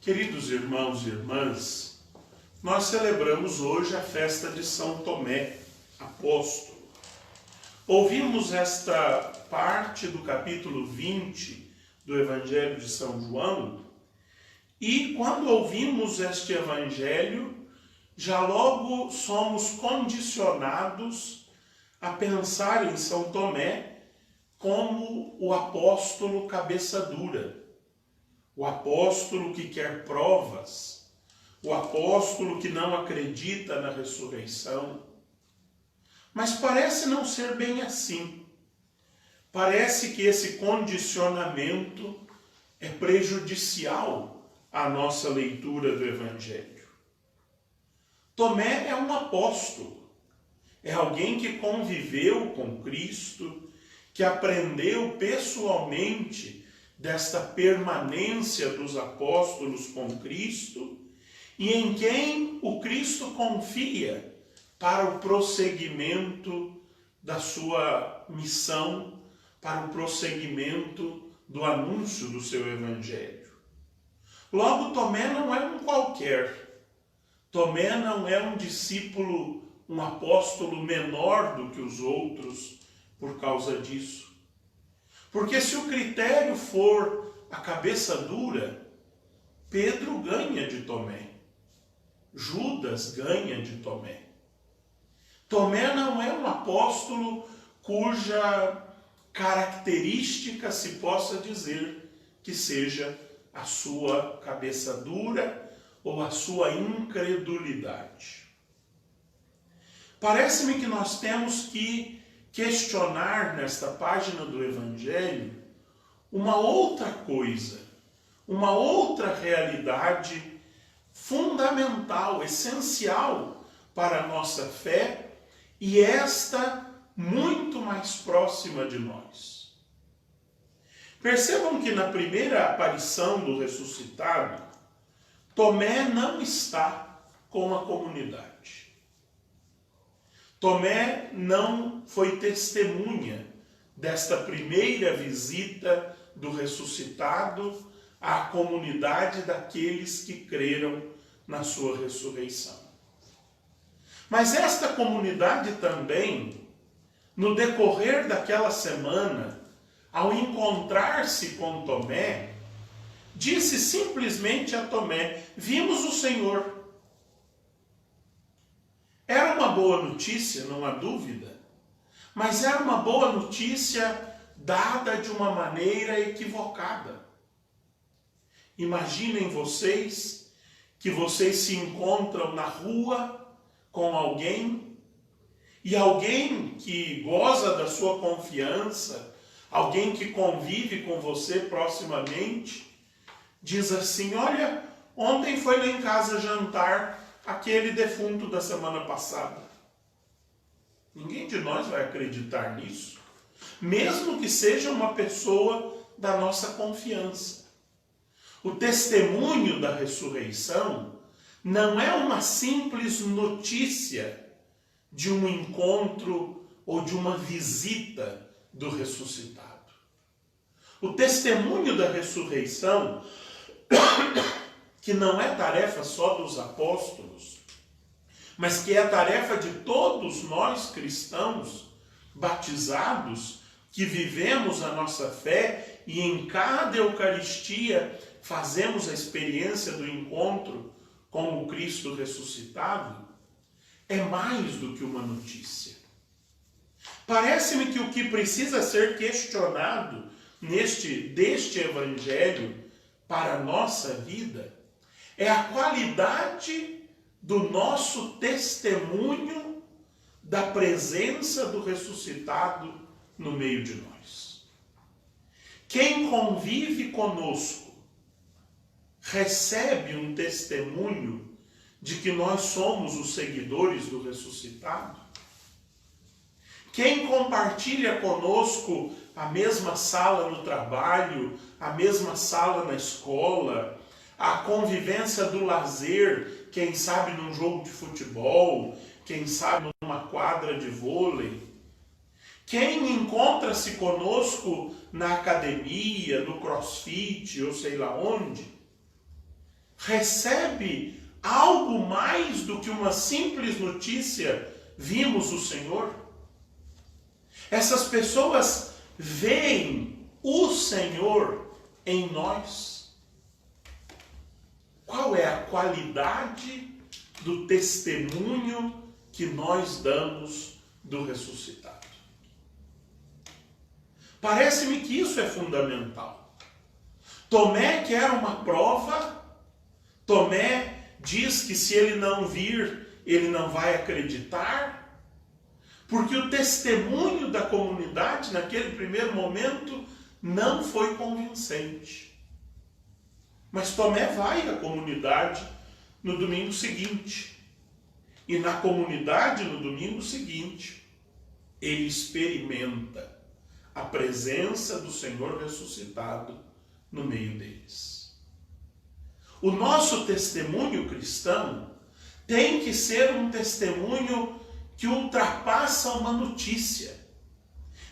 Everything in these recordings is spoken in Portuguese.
Queridos irmãos e irmãs, nós celebramos hoje a festa de São Tomé, apóstolo. Ouvimos esta parte do capítulo 20 do Evangelho de São João e quando ouvimos este Evangelho, já logo somos condicionados a pensar em São Tomé como o apóstolo cabeça dura. O apóstolo que quer provas, o apóstolo que não acredita na ressurreição. Mas parece não ser bem assim. Parece que esse condicionamento é prejudicial à nossa leitura do Evangelho. Tomé é um apóstolo, é alguém que conviveu com Cristo, que aprendeu pessoalmente desta permanência dos apóstolos com Cristo e em quem o Cristo confia para o prosseguimento da sua missão, para o prosseguimento do anúncio do seu Evangelho. Logo, Tomé não é um qualquer. Tomé não é um discípulo, um apóstolo menor do que os outros por causa disso. Porque se o critério for a cabeça dura, Pedro ganha de Tomé. Judas ganha de Tomé. Tomé não é um apóstolo cuja característica se possa dizer que seja a sua cabeça dura ou a sua incredulidade. Parece-me que nós temos que questionar nesta página do Evangelho uma outra coisa, uma outra realidade fundamental, essencial para a nossa fé e esta muito mais próxima de nós. Percebam que na primeira aparição do ressuscitado, Tomé não está com a comunidade. Tomé não foi testemunha desta primeira visita do ressuscitado à comunidade daqueles que creram na sua ressurreição. Mas esta comunidade também, no decorrer daquela semana, ao encontrar-se com Tomé, disse simplesmente a Tomé: "Vimos o Senhor." Era uma boa notícia, não há dúvida, mas era uma boa notícia dada de uma maneira equivocada. Imaginem vocês que vocês se encontram na rua com alguém e alguém que goza da sua confiança, alguém que convive com você proximamente, diz assim: "Olha, ontem foi lá em casa jantar aquele defunto da semana passada." Ninguém de nós vai acreditar nisso, mesmo que seja uma pessoa da nossa confiança. O testemunho da ressurreição não é uma simples notícia de um encontro ou de uma visita do ressuscitado. O testemunho da ressurreição, que não é tarefa só dos apóstolos, mas que é tarefa de todos nós cristãos batizados, que vivemos a nossa fé e em cada Eucaristia fazemos a experiência do encontro com o Cristo ressuscitado, é mais do que uma notícia. Parece-me que o que precisa ser questionado deste Evangelho para a nossa vida é a qualidade do nosso testemunho da presença do ressuscitado no meio de nós. Quem convive conosco recebe um testemunho de que nós somos os seguidores do ressuscitado? Quem compartilha conosco a mesma sala no trabalho, a mesma sala na escola, a convivência do lazer, quem sabe num jogo de futebol, quem sabe numa quadra de vôlei, quem encontra-se conosco na academia, no crossfit ou sei lá onde, recebe algo mais do que uma simples notícia: vimos o Senhor. Essas pessoas veem o Senhor em nós. Qual é a qualidade do testemunho que nós damos do ressuscitado? Parece-me que isso é fundamental. Tomé quer uma prova. Tomé diz que se ele não vir, ele não vai acreditar, porque o testemunho da comunidade naquele primeiro momento não foi convincente. Mas Tomé vai à comunidade no domingo seguinte. E na comunidade, no domingo seguinte, ele experimenta a presença do Senhor ressuscitado no meio deles. O nosso testemunho cristão tem que ser um testemunho que ultrapassa uma notícia.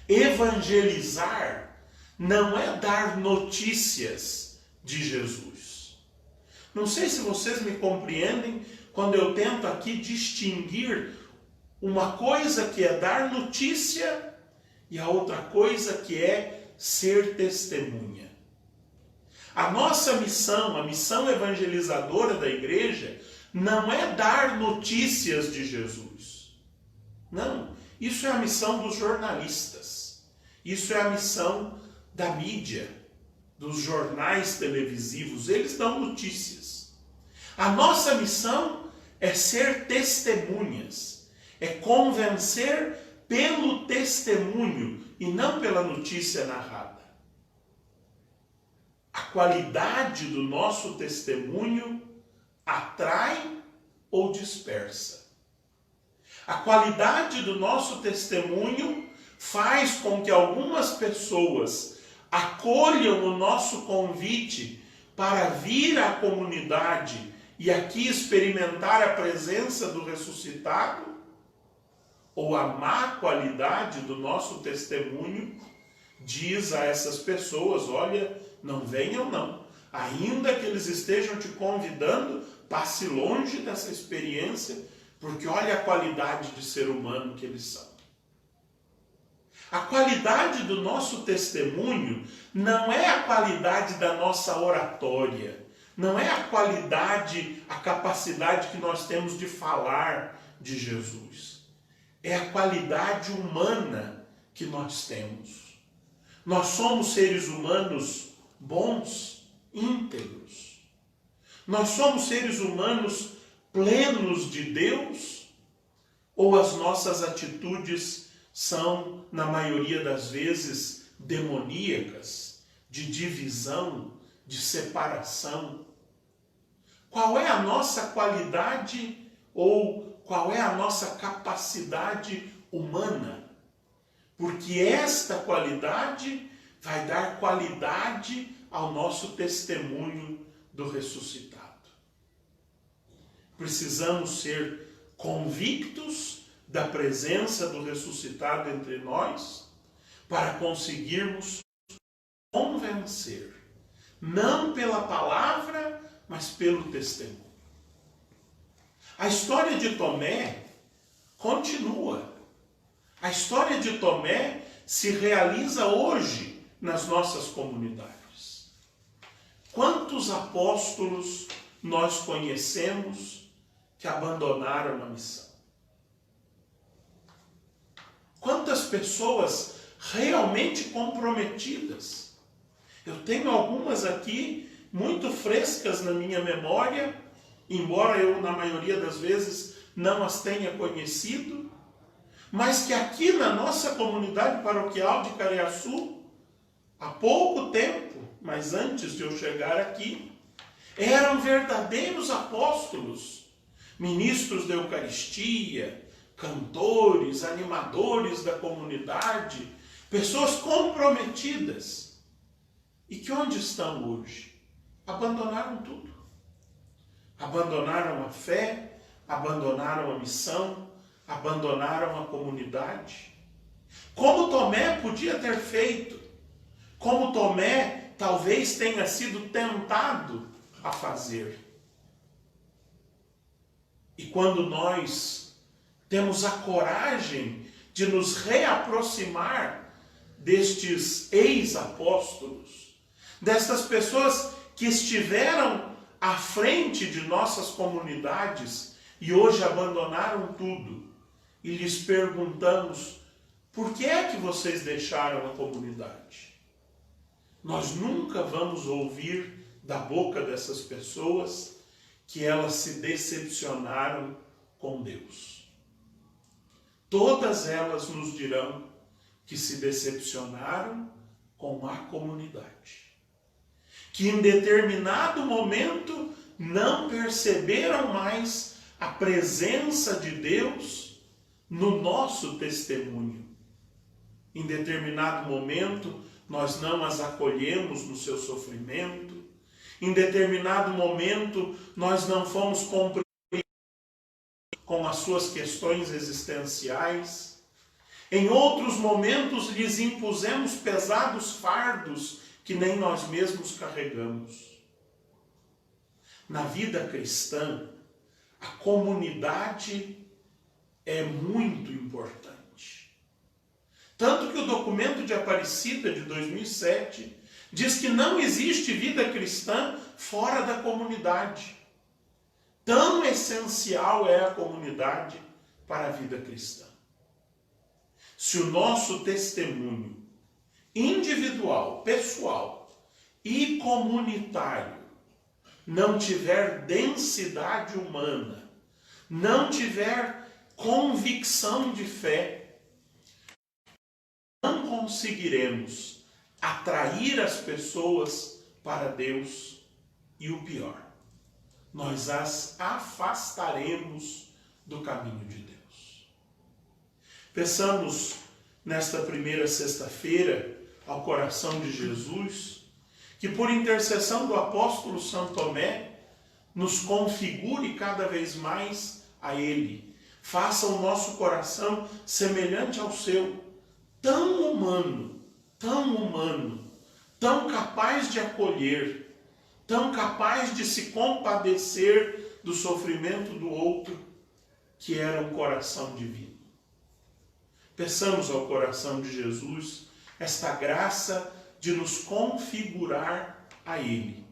Evangelizar não é dar notícias de Jesus. Não sei se vocês me compreendem quando eu tento aqui distinguir uma coisa que é dar notícia e a outra coisa que é ser testemunha. A nossa missão, a missão evangelizadora da igreja, não é dar notícias de Jesus. Não, isso é a missão dos jornalistas. Isso é a missão da mídia, dos jornais televisivos. Eles dão notícias. A nossa missão é ser testemunhas, é convencer pelo testemunho e não pela notícia narrada. A qualidade do nosso testemunho atrai ou dispersa. A qualidade do nosso testemunho faz com que algumas pessoas acolham o nosso convite para vir à comunidade e aqui experimentar a presença do ressuscitado, ou a má qualidade do nosso testemunho diz a essas pessoas: olha, não venham não. Ainda que eles estejam te convidando, passe longe dessa experiência, porque olha a qualidade de ser humano que eles são. A qualidade do nosso testemunho não é a qualidade da nossa oratória, não é a qualidade, a capacidade que nós temos de falar de Jesus. É a qualidade humana que nós temos. Nós somos seres humanos bons, íntegros. Nós somos seres humanos plenos de Deus? Ou as nossas atitudes são, na maioria das vezes, demoníacas, de divisão, de separação? Qual é a nossa qualidade ou qual é a nossa capacidade humana? Porque esta qualidade vai dar qualidade ao nosso testemunho do ressuscitado. Precisamos ser convictos da presença do ressuscitado entre nós para conseguirmos convencer, não pela palavra, mas pelo testemunho. A história de Tomé continua. A história de Tomé se realiza hoje nas nossas comunidades. Quantos apóstolos nós conhecemos que abandonaram a missão? Quantas pessoas realmente comprometidas? Eu tenho algumas aqui muito frescas na minha memória, embora eu, na maioria das vezes, não as tenha conhecido, mas que aqui na nossa comunidade paroquial de Cariaçu, há pouco tempo, mas antes de eu chegar aqui, eram verdadeiros apóstolos, ministros da Eucaristia, cantores, animadores da comunidade, pessoas comprometidas. E que onde estão hoje? Abandonaram tudo. Abandonaram a fé, abandonaram a missão, abandonaram a comunidade. Como Tomé podia ter feito, como Tomé talvez tenha sido tentado a fazer. E quando nós temos a coragem de nos reaproximar destes ex-apóstolos, destas pessoas que estiveram à frente de nossas comunidades e hoje abandonaram tudo, e lhes perguntamos: por que é que vocês deixaram a comunidade? Nós nunca vamos ouvir da boca dessas pessoas que elas se decepcionaram com Deus. Todas elas nos dirão que se decepcionaram com a comunidade, que em determinado momento não perceberam mais a presença de Deus no nosso testemunho. Em determinado momento, nós não as acolhemos no seu sofrimento. Em determinado momento, nós não fomos compreendidos com as suas questões existenciais. Em outros momentos, lhes impusemos pesados fardos que nem nós mesmos carregamos. Na vida cristã, a comunidade é muito importante. Tanto que o documento de Aparecida de 2007 diz que não existe vida cristã fora da comunidade. Tão essencial é a comunidade para a vida cristã. Se o nosso testemunho individual, pessoal e comunitário não tiver densidade humana, não tiver convicção de fé, não conseguiremos atrair as pessoas para Deus e o pior, nós as afastaremos do caminho de Deus. Peçamos nesta primeira sexta-feira ao coração de Jesus que, por intercessão do apóstolo São Tomé, nos configure cada vez mais a Ele. Faça o nosso coração semelhante ao seu, tão humano, tão capaz de acolher, tão capaz de se compadecer do sofrimento do outro, que era um coração divino. Peçamos ao coração de Jesus esta graça de nos configurar a Ele,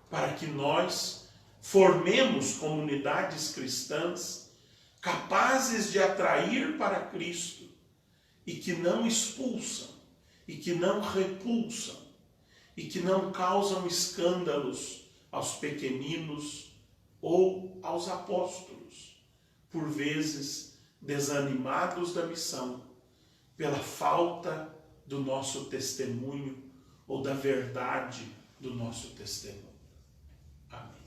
para que nós formemos comunidades cristãs capazes de atrair para Cristo e que não expulsam, e que não repulsam, e que não causam escândalos aos pequeninos ou aos apóstolos, por vezes desanimados da missão, pela falta do nosso testemunho ou da verdade do nosso testemunho. Amém.